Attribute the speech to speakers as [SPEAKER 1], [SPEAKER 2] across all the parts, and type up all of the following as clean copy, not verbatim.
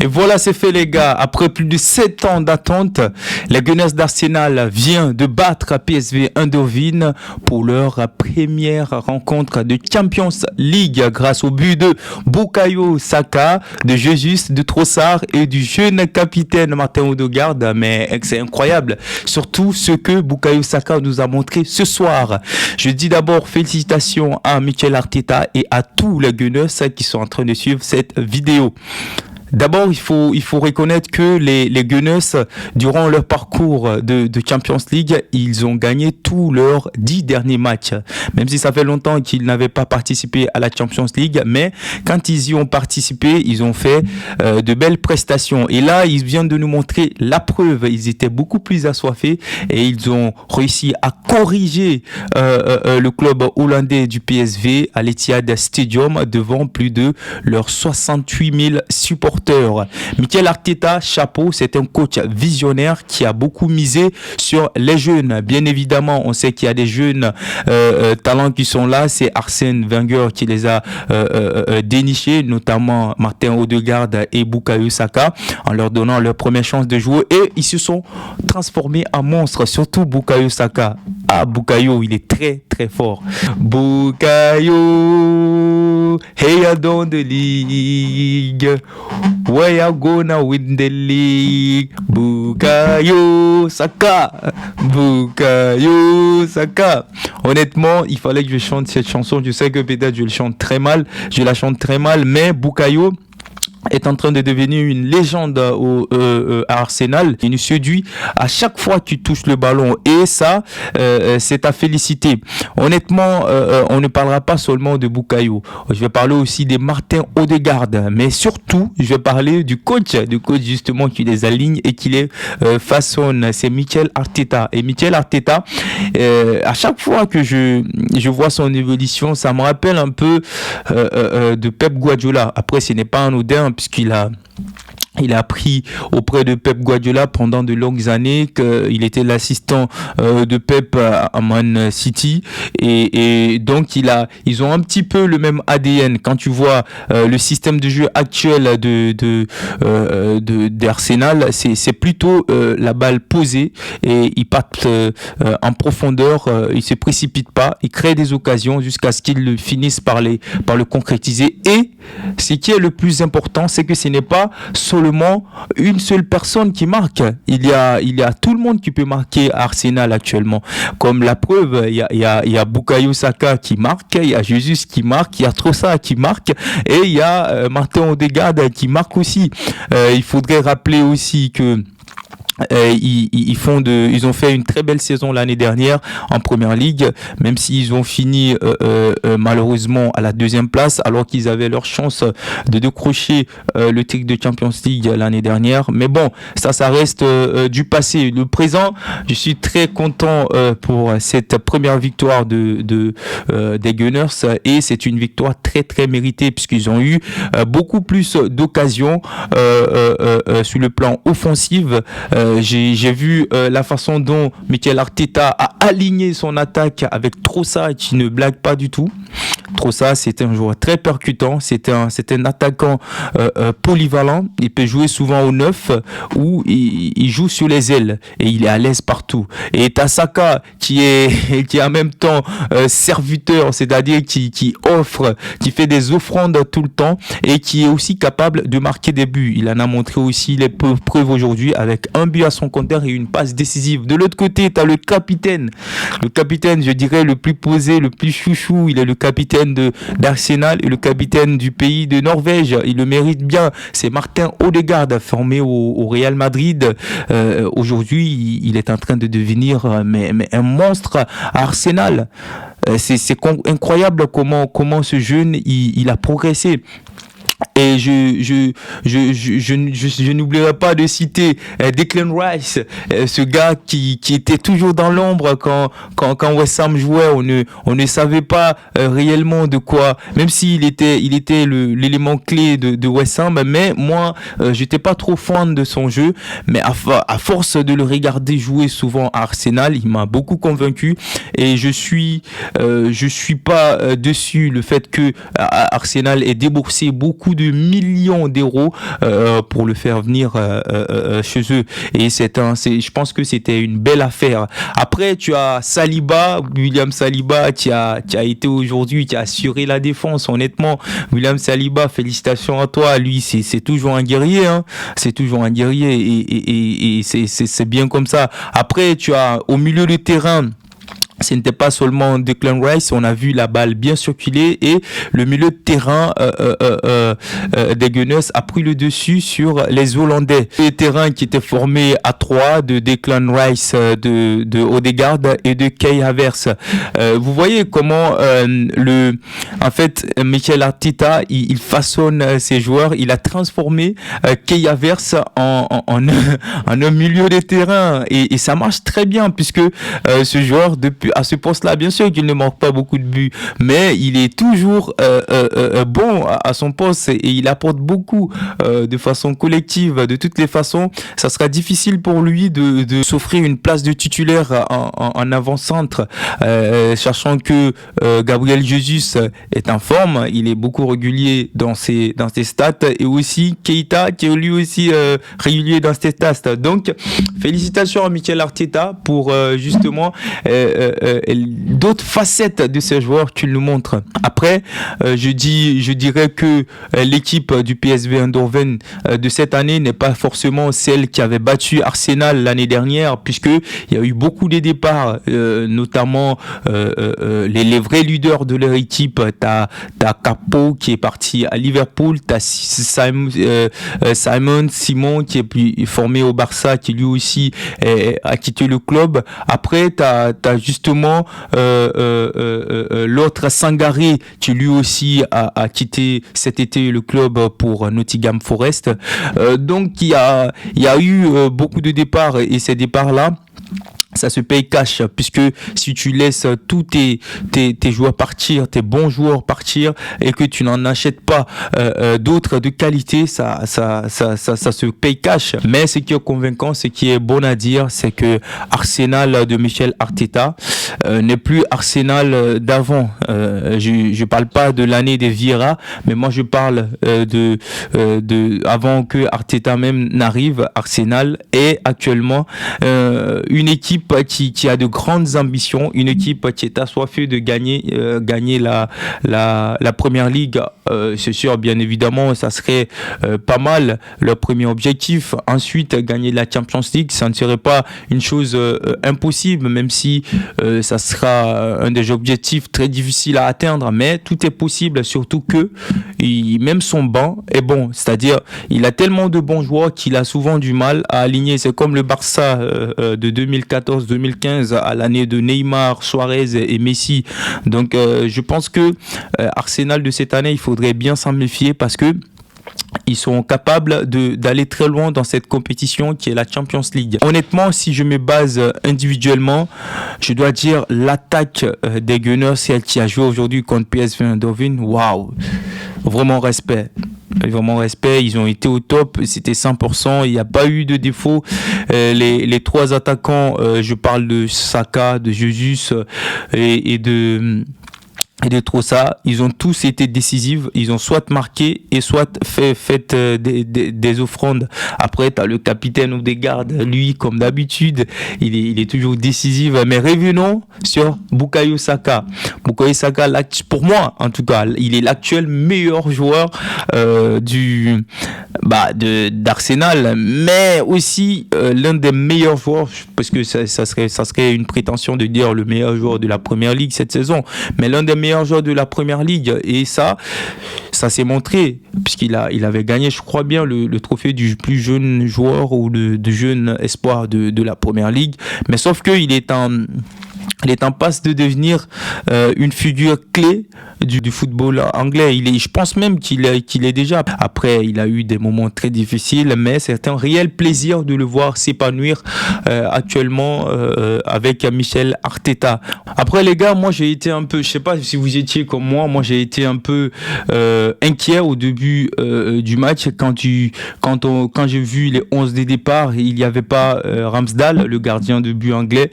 [SPEAKER 1] Et voilà, c'est fait les gars. Après plus de 7 ans d'attente, les Gunners d'Arsenal viennent de battre PSV Eindhoven pour leur première rencontre de Champions League grâce au but de Bukayo Saka, de Jesus, de Trossard et du jeune capitaine Martin Odegaard. Mais c'est incroyable, surtout ce que Bukayo Saka nous a montré ce soir. Je dis d'abord félicitations à Mikel Arteta et à tous les Gunners qui sont en train de suivre cette vidéo. D'abord, il faut reconnaître que les Gunners, durant leur parcours de Champions League, ils ont gagné tous leurs 10 derniers matchs. Même si ça fait longtemps qu'ils n'avaient pas participé à la Champions League, mais quand ils y ont participé, ils ont fait de belles prestations. Et là, ils viennent de nous montrer la preuve. Ils étaient beaucoup plus assoiffés et ils ont réussi à corriger le club hollandais du PSV à l'Etihad Stadium devant plus de leurs 68 000 supporters. Mikel Arteta, chapeau, c'est un coach visionnaire qui a beaucoup misé sur les jeunes. Bien évidemment, on sait qu'il y a des jeunes talents qui sont là. C'est Arsène Wenger qui les a dénichés, notamment Martin Odegaard et Bukayo Saka, en leur donnant leur première chance de jouer. Et ils se sont transformés en monstres, surtout Bukayo Saka. Ah, Bukayo, il est très très fort. Bukayo, hey, I don't the league. Where you gonna win the league? Bukayo Saka. Bukayo Saka. Honnêtement, il fallait que je chante cette chanson. Je sais que peut-être je la chante très mal, mais Bukayo est en train de devenir une légende à Arsenal. Il nous séduit à chaque fois qu'il touche le ballon et ça, c'est à féliciter. Honnêtement, on ne parlera pas seulement de Bukayo. Je vais parler aussi de Martin Odegaard, mais surtout, je vais parler du coach justement qui les aligne et qui les façonne. C'est Mikel Arteta. Et Mikel Arteta, à chaque fois que je vois son évolution, ça me rappelle un peu de Pep Guardiola. Après, ce n'est pas anodin puisqu'il a appris auprès de Pep Guardiola pendant de longues années, qu'il était l'assistant de Pep à Man City et donc ils ont un petit peu le même ADN. Quand tu vois le système de jeu actuel d'Arsenal, c'est plutôt la balle posée et ils partent en profondeur, ils se précipitent pas, ils créent des occasions jusqu'à ce qu'ils finissent par le concrétiser. Et ce qui est le plus important, c'est que ce n'est pas seulement une seule personne qui marque. Il y a tout le monde qui peut marquer à Arsenal actuellement. Comme la preuve, il y a Bukayo Saka qui marque, il y a Jesus qui marque, il y a Trossard qui marque et il y a Martin Odegaard qui marque aussi. Il faudrait rappeler aussi que ils ont fait une très belle saison l'année dernière en première ligue, même s'ils ont fini malheureusement à la deuxième place, alors qu'ils avaient leur chance de décrocher le titre de Champions League l'année dernière. Mais bon, ça reste du passé. Le présent, je suis très content pour cette première victoire des Gunners et c'est une victoire très très méritée puisqu'ils ont eu beaucoup plus d'occasions sur le plan offensif. J'ai vu la façon dont Mikel Arteta a aligné son attaque avec Trossard qui ne blague pas du tout. Trossard, c'est un joueur très percutant, c'est un attaquant polyvalent. Il peut jouer souvent au 9 ou il joue sur les ailes et il est à l'aise partout. Et Saka qui est en même temps serviteur, c'est-à-dire qui offre, qui fait des offrandes tout le temps et qui est aussi capable de marquer des buts. Il en a montré aussi les preuves aujourd'hui avec un but à son compteur et une passe décisive. De l'autre côté, tu as le capitaine, je dirais le plus posé, le plus chouchou. Il est le capitaine d'Arsenal et le capitaine du pays de Norvège. Il le mérite bien. C'est Martin Odegaard, formé au Real Madrid. Aujourd'hui, il est en train de devenir mais un monstre à Arsenal. C'est incroyable comment ce jeune il a progressé. Et je n'oublierai pas de citer Declan Rice, ce gars qui était toujours dans l'ombre quand West Ham jouait. On ne savait pas réellement de quoi, même s'il était l'élément clé de West Ham, mais moi j'étais pas trop fan de son jeu, mais à force de le regarder jouer souvent à Arsenal, il m'a beaucoup convaincu et je suis pas dessus le fait que Arsenal ait déboursé beaucoup de de millions d'euros pour le faire venir chez eux. Et je pense que c'était une belle affaire. Après, tu as Saliba, William Saliba, qui a été aujourd'hui, qui a assuré la défense. Honnêtement, William Saliba, félicitations à toi. Lui, c'est toujours un guerrier, hein. C'est toujours un guerrier et c'est bien comme ça. Après, tu as au milieu du terrain. Ce n'était pas seulement Declan Rice, on a vu la balle bien circuler et le milieu de terrain des Gunners a pris le dessus sur les Hollandais. Le terrain qui était formé à 3 de Declan Rice, de Odegaard et de Kai Havertz. Vous voyez comment en fait Mikel Arteta il façonne ses joueurs, il a transformé Kai Havertz en un milieu de terrain et ça marche très bien puisque ce joueur depuis à ce poste-là, bien sûr qu'il ne marque pas beaucoup de buts, mais il est toujours bon à son poste et il apporte beaucoup de façon collective. De toutes les façons, ça sera difficile pour lui de s'offrir une place de titulaire en avant-centre, sachant que Gabriel Jesus est en forme, il est beaucoup régulier dans ses stats et aussi Keita qui est lui aussi régulier dans ses stats. Donc, félicitations à Mikel Arteta pour justement d'autres facettes de ces joueurs qu'il nous montre. Après, je dirais que l'équipe du PSV Eindhoven de cette année n'est pas forcément celle qui avait battu Arsenal l'année dernière, puisqu'il y a eu beaucoup de départs, notamment les vrais leaders de leur équipe. T'as Capo qui est parti à Liverpool, t'as Simon qui est formé au Barça, qui lui aussi a quitté le club. Après, t'as justement l'autre Sangaré qui lui aussi a quitté cet été le club pour Nottingham Forest. Donc il y a eu beaucoup de départs et ces départs-là, ça se paye cash, puisque si tu laisses tous tes joueurs partir, tes bons joueurs partir, et que tu n'en achètes pas d'autres de qualité, ça se paye cash. Mais ce qui est convaincant, ce qui est bon à dire, c'est que Arsenal de Mikel Arteta n'est plus Arsenal d'avant. Je parle pas de l'année des Vieira, mais moi je parle de avant que Arteta même n'arrive. Arsenal est actuellement une équipe qui a de grandes ambitions, une équipe qui est assoiffée de gagner la Première Ligue. C'est sûr, bien évidemment, ça serait pas mal leur premier objectif. Ensuite, gagner la Champions League, ça ne serait pas une chose impossible, même si ça sera un des objectifs très difficiles à atteindre, mais tout est possible, surtout que même son banc est bon, c'est-à-dire il a tellement de bons joueurs qu'il a souvent du mal à aligner. C'est comme le Barça de 2014-2015 à l'année de Neymar, Suarez et Messi. Donc je pense que Arsenal de cette année, il faudrait bien s'en méfier parce que ils sont capables d'aller très loin dans cette compétition qui est la Champions League. Honnêtement, si je me base individuellement, je dois dire l'attaque des Gunners, celle qui a joué aujourd'hui contre PSV Eindhoven, waouh, vraiment respect. Vraiment respect, ils ont été au top, c'était 100%, il n'y a pas eu de défaut. Les trois attaquants, je parle de Saka, de Jesus et de Trossard, ils ont tous été décisifs, ils ont soit marqué et soit fait des offrandes. Après, tu as le capitaine Odegaard, lui, comme d'habitude, il est toujours décisif. Mais revenons sur Bukayo Saka. Bukayo Saka, pour moi, en tout cas, il est l'actuel meilleur joueur d'Arsenal, mais aussi l'un des meilleurs joueurs, parce que ça serait une prétention de dire le meilleur joueur de la Première Ligue cette saison, mais l'un des meilleurs joueurs de la Première Ligue, et ça s'est montré puisqu'il avait gagné, je crois bien, le trophée du plus jeune joueur ou de jeune espoir de la Première Ligue, mais sauf qu'il est en passe de devenir une figure clé du football anglais. Je pense même qu'il est déjà. Après, il a eu des moments très difficiles, mais c'est un réel plaisir de le voir s'épanouir actuellement avec Mikel Arteta. Après, les gars, moi j'ai été un peu, je sais pas si vous étiez comme moi j'ai été un peu inquiet au début du match quand j'ai vu les 11 des départs, il n'y avait pas Ramsdale, le gardien de but anglais,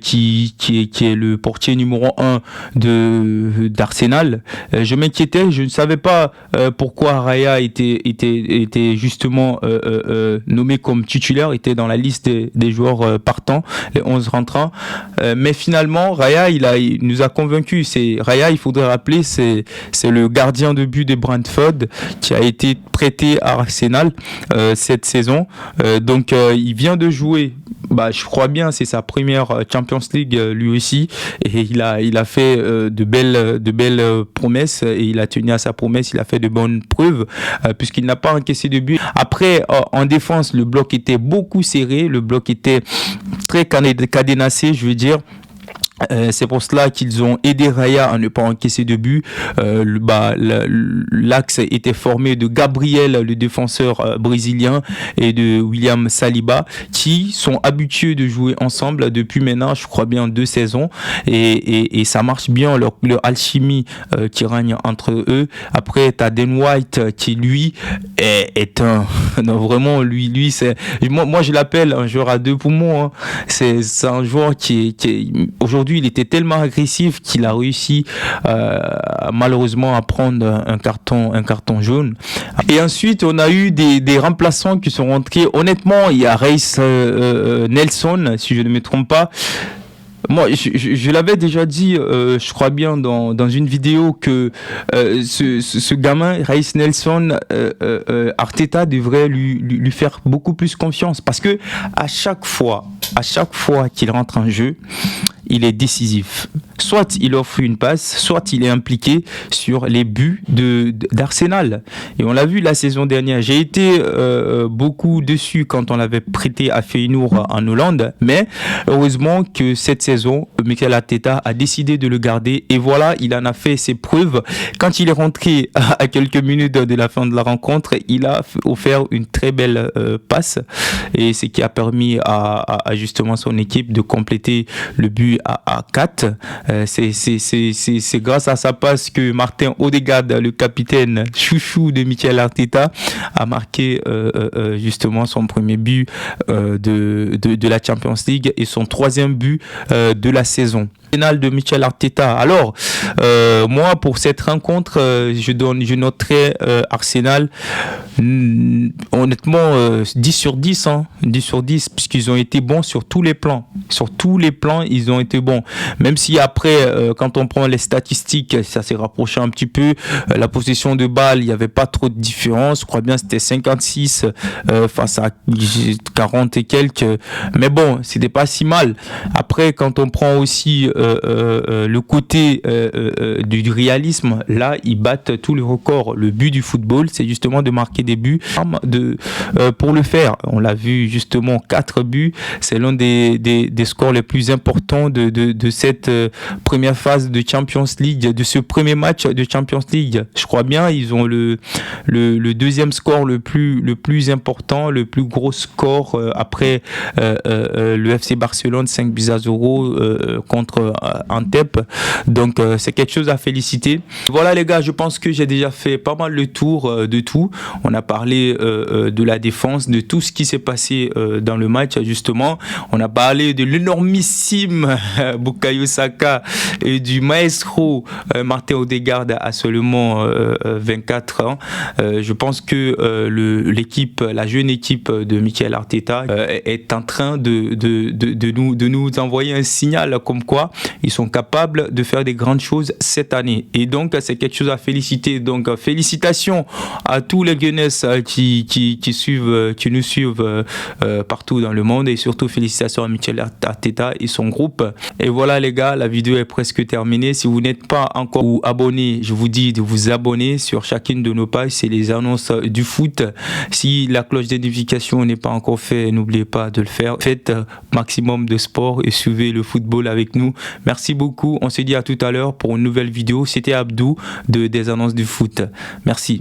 [SPEAKER 1] qui qui est le portier numéro 1 d'Arsenal. Je m'inquiétais, je ne savais pas pourquoi Raya était justement nommé comme titulaire, était dans la liste des joueurs partants, les 11 rentrants. Mais finalement, Raya, il nous a convaincus. Raya, il faudrait rappeler, c'est le gardien de but de Brentford qui a été prêté à Arsenal cette saison. Donc, il vient de jouer. Je crois bien, c'est sa première Champions League lui aussi, et il a fait de belles promesses, et il a tenu à sa promesse, il a fait de bonnes preuves puisqu'il n'a pas encaissé de but. Après, en défense, le bloc était beaucoup serré, le bloc était très cadenassé, je veux dire. C'est pour cela qu'ils ont aidé Raya à ne pas encaisser de but. L'axe était formé de Gabriel, le défenseur brésilien, et de William Saliba, qui sont habitués de jouer ensemble depuis maintenant, je crois bien, 2 saisons, et ça marche bien, leur alchimie qui règne entre eux. Après, t'as Dan White qui lui est un non, vraiment lui c'est moi je l'appelle un joueur à 2 poumons, hein. C'est un joueur qui aujourd'hui il était tellement agressif qu'il a réussi malheureusement à prendre un carton jaune. Et ensuite on a eu des remplaçants qui sont rentrés. Honnêtement, il y a Reiss Nelson, si je ne me trompe pas. Moi, je l'avais déjà dit, je crois bien, dans une vidéo, que ce gamin, Reiss Nelson, Arteta devrait lui faire beaucoup plus confiance. Parce que à chaque fois qu'il rentre en jeu, il est décisif. Soit il offre une passe, soit il est impliqué sur les buts d'Arsenal. Et on l'a vu la saison dernière. J'ai été beaucoup déçu quand on l'avait prêté à Feyenoord en Hollande. Mais heureusement que cette saison, Mikel Arteta a décidé de le garder. Et voilà, il en a fait ses preuves. Quand il est rentré à quelques minutes de la fin de la rencontre, il a offert une très belle passe. Et ce qui a permis à justement son équipe de compléter le but à 4. C'est grâce à sa passe que Martin Odegaard, le capitaine chouchou de Mikel Arteta, a marqué justement son premier but de la Champions League et son 3e but de la saison. De Mikel Arteta. Alors, moi, pour cette rencontre, je noterai Arsenal, honnêtement, 10 sur 10, hein, 10 sur 10, puisqu'ils ont été bons sur tous les plans. Sur tous les plans, ils ont été bons. Même si après, quand on prend les statistiques, ça s'est rapproché un petit peu. La possession de balle, il n'y avait pas trop de différence. Je crois bien c'était 56 face à 40 et quelques. Mais bon, c'était pas si mal. Après, quand on prend aussi le côté du réalisme, là ils battent tous les records. Le but du football, c'est justement de marquer des buts pour le faire. On l'a vu justement, 4 buts, c'est l'un des scores les plus importants de cette première phase de Champions League, de ce premier match de Champions League. Je crois bien, ils ont le deuxième score le plus important, le plus gros score après le FC Barcelone, 5-0 contre Antep. Donc c'est quelque chose à féliciter. Voilà les gars, je pense que j'ai déjà fait pas mal le tour de tout. On a parlé de la défense, de tout ce qui s'est passé dans le match justement. On a parlé de l'énormissime Bukayo Saka et du maestro Martin Odegaard à seulement 24 ans. Je pense que l'équipe, la jeune équipe de Mikel Arteta est en train de nous envoyer un signal comme quoi ils sont capables de faire des grandes choses cette année. Et donc, c'est quelque chose à féliciter. Donc, félicitations à tous les Gunners qui nous suivent partout dans le monde. Et surtout, félicitations à Mikel Arteta et son groupe. Et voilà les gars, la vidéo est presque terminée. Si vous n'êtes pas encore abonné, je vous dis de vous abonner sur chacune de nos pages. C'est les annonces du foot. Si la cloche de notification n'est pas encore faite, n'oubliez pas de le faire. Faites maximum de sport et suivez le football avec nous. Merci beaucoup. On se dit à tout à l'heure pour une nouvelle vidéo. C'était Abdou des annonces du foot. Merci.